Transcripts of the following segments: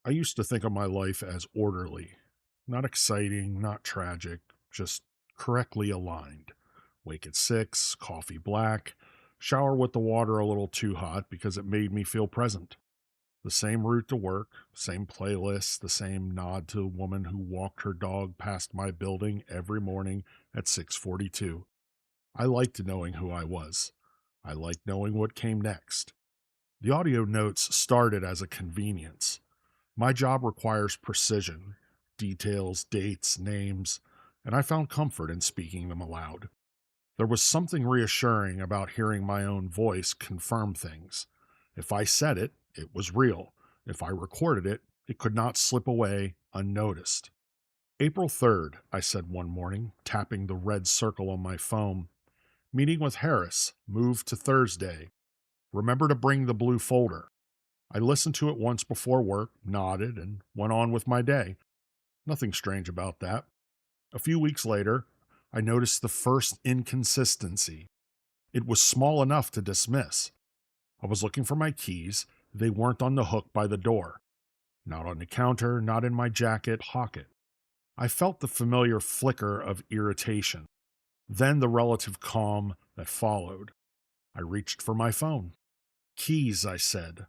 I used to think of my life as orderly, not exciting, not tragic, just correctly aligned. Wake at 6, coffee black, shower with the water a little too hot because it made me feel present. The same route to work, same playlist, the same nod to a woman who walked her dog past my building every morning at 6:42. I liked knowing who I was. I liked knowing what came next. The audio notes started as a convenience. My job requires precision, details, dates, names, and I found comfort in speaking them aloud. There was something reassuring about hearing my own voice confirm things. If I said it, it was real. If I recorded it, it could not slip away unnoticed. April 3rd, I said one morning, tapping the red circle on my phone. Meeting with Harris, moved to Thursday. Remember to bring the blue folder. I listened to it once before work, nodded, and went on with my day. Nothing strange about that. A few weeks later, I noticed the first inconsistency. It was small enough to dismiss. I was looking for my keys. They weren't on the hook by the door. Not on the counter, not in my jacket pocket. I felt the familiar flicker of irritation, then the relative calm that followed. I reached for my phone. Keys, I said.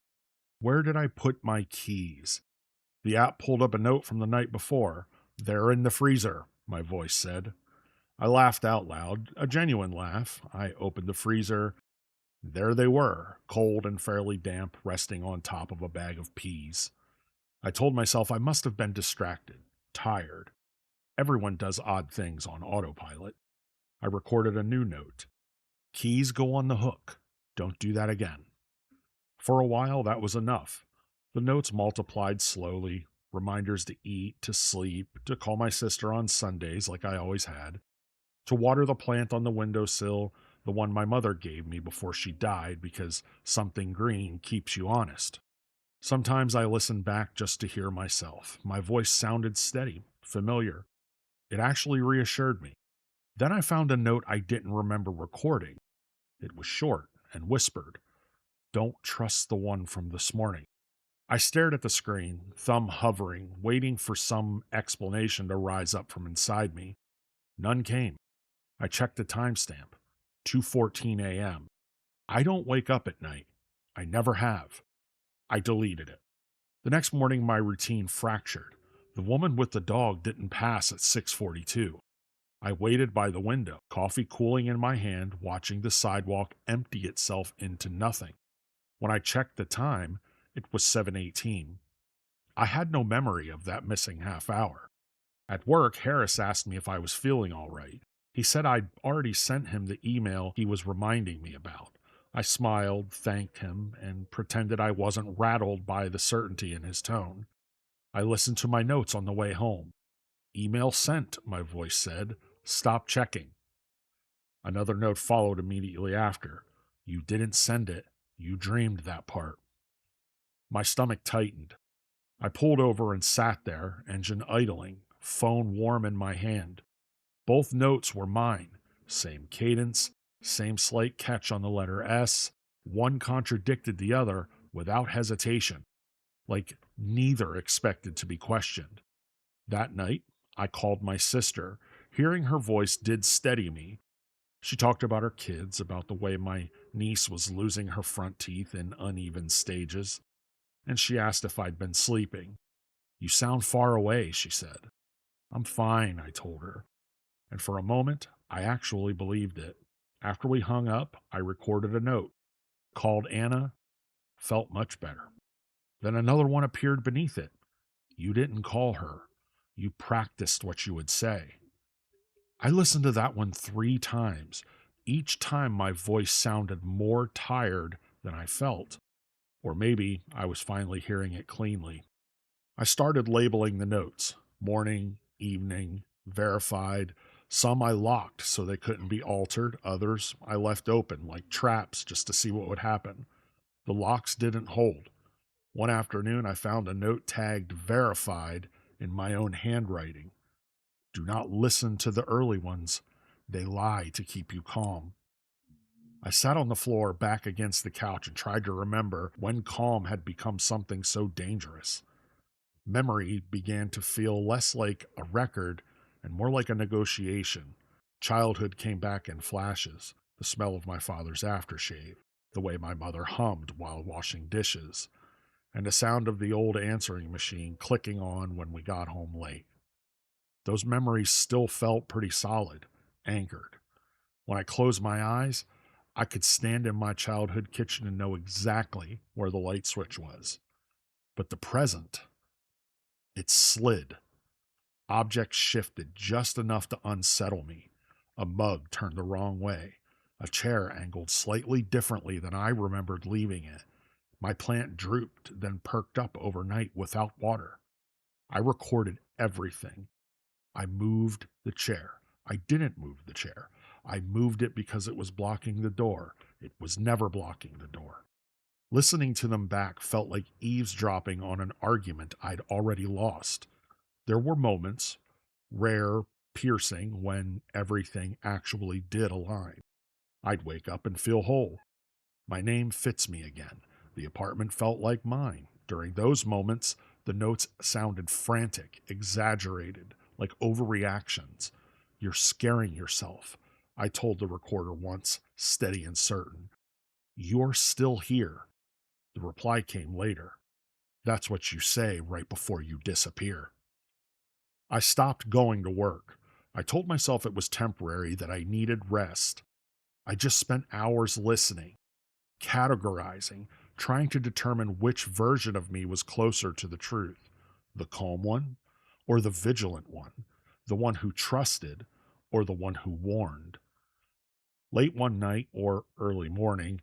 Where did I put my keys? The app pulled up a note from the night before. They're in the freezer, my voice said. I laughed out loud, a genuine laugh. I opened the freezer. There they were, cold and fairly damp, resting on top of a bag of peas. I told myself I must have been distracted, tired. Everyone does odd things on autopilot. I recorded a new note. Keys go on the hook. Don't do that again. For a while, that was enough. The notes multiplied slowly, reminders to eat, to sleep, to call my sister on Sundays like I always had, to water the plant on the windowsill, the one my mother gave me before she died because something green keeps you honest. Sometimes I listened back just to hear myself. My voice sounded steady, familiar. It actually reassured me. Then I found a note I didn't remember recording. It was short and whispered. Don't trust the one from this morning. I stared at the screen, thumb hovering, waiting for some explanation to rise up from inside me. None came. I checked the timestamp. 2:14 a.m. I don't wake up at night. I never have. I deleted it. The next morning my routine fractured. The woman with the dog didn't pass at 6:42. I waited by the window, coffee cooling in my hand, watching the sidewalk empty itself into nothing. When I checked the time, it was 7:18. I had no memory of that missing half hour. At work, Harris asked me if I was feeling all right. He said I'd already sent him the email he was reminding me about. I smiled, thanked him, and pretended I wasn't rattled by the certainty in his tone. I listened to my notes on the way home. Email sent, my voice said. Stop checking. Another note followed immediately after. You didn't send it. You dreamed that part. My stomach tightened. I pulled over and sat there, engine idling, phone warm in my hand. Both notes were mine. Same cadence, same slight catch on the letter S. One contradicted the other without hesitation, like neither expected to be questioned. That night, I called my sister. Hearing her voice did steady me. She talked about her kids, about the way my niece was losing her front teeth in uneven stages, and she asked if I'd been sleeping. You sound far away, she said. I'm fine, I told her. And for a moment, I actually believed it. After we hung up, I recorded a note. Called Anna, felt much better. Then another one appeared beneath it. You didn't call her. You practiced what you would say. I listened to that one 3 times. Each time my voice sounded more tired than I felt. Or maybe I was finally hearing it cleanly. I started labeling the notes. Morning, evening, verified. Some I locked so they couldn't be altered. Others I left open like traps just to see what would happen. The locks didn't hold. One afternoon I found a note tagged verified in my own handwriting. Do not listen to the early ones. They lie to keep you calm. I sat on the floor back against the couch and tried to remember when calm had become something so dangerous. Memory began to feel less like a record and more like a negotiation. Childhood came back in flashes: the smell of my father's aftershave, the way my mother hummed while washing dishes, and the sound of the old answering machine clicking on when we got home late. Those memories still felt pretty solid, anchored. When I closed my eyes, I could stand in my childhood kitchen and know exactly where the light switch was. But the present, it slid. Objects shifted just enough to unsettle me. A mug turned the wrong way. A chair angled slightly differently than I remembered leaving it. My plant drooped, then perked up overnight without water. I recorded everything. I moved the chair. I didn't move the chair. I moved it because it was blocking the door. It was never blocking the door. Listening to them back felt like eavesdropping on an argument I'd already lost. There were moments, rare, piercing, when everything actually did align. I'd wake up and feel whole. My name fits me again. The apartment felt like mine. During those moments, the notes sounded frantic, exaggerated, like overreactions. "You're scaring yourself," I told the recorder once, steady and certain. "You're still here." The reply came later. "That's what you say right before you disappear." I stopped going to work. I told myself it was temporary, that I needed rest. I just spent hours listening, categorizing, trying to determine which version of me was closer to the truth: the calm one or the vigilant one, the one who trusted or the one who warned. Late one night or early morning,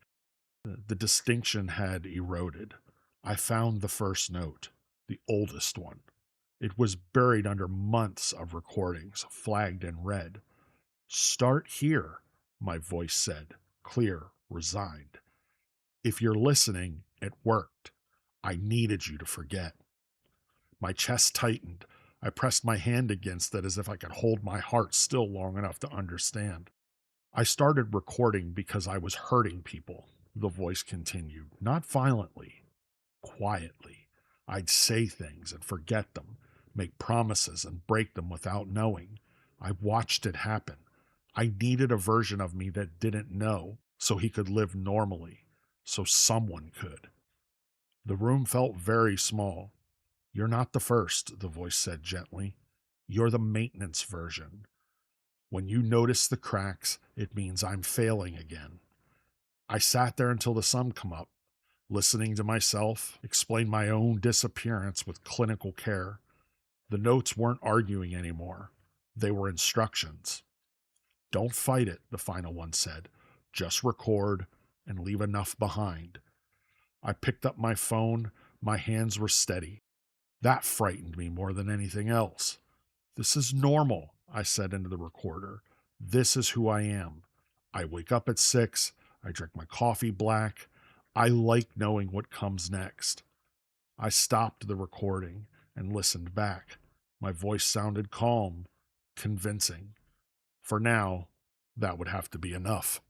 the distinction had eroded. I found the first note, the oldest one. It was buried under months of recordings, flagged in red. "Start here," my voice said, clear, resigned. "If you're listening, it worked. I needed you to forget." My chest tightened. I pressed my hand against it as if I could hold my heart still long enough to understand. "I started recording because I was hurting people," the voice continued. "Not violently, quietly. I'd say things and forget them, make promises and break them without knowing. I watched it happen. I needed a version of me that didn't know, so he could live normally, so someone could." The room felt very small. "You're not the first," the voice said gently. "You're the maintenance version. When you notice the cracks, it means I'm failing again." I sat there until the sun came up, listening to myself explain my own disappearance with clinical care. The notes weren't arguing anymore. They were instructions. "Don't fight it," the final one said. "Just record and leave enough behind." I picked up my phone. My hands were steady. That frightened me more than anything else. "This is normal," I said into the recorder. "This is who I am. I wake up at 6. I drink my coffee black. I like knowing what comes next." I stopped the recording and listened back. My voice sounded calm, convincing. For now, that would have to be enough.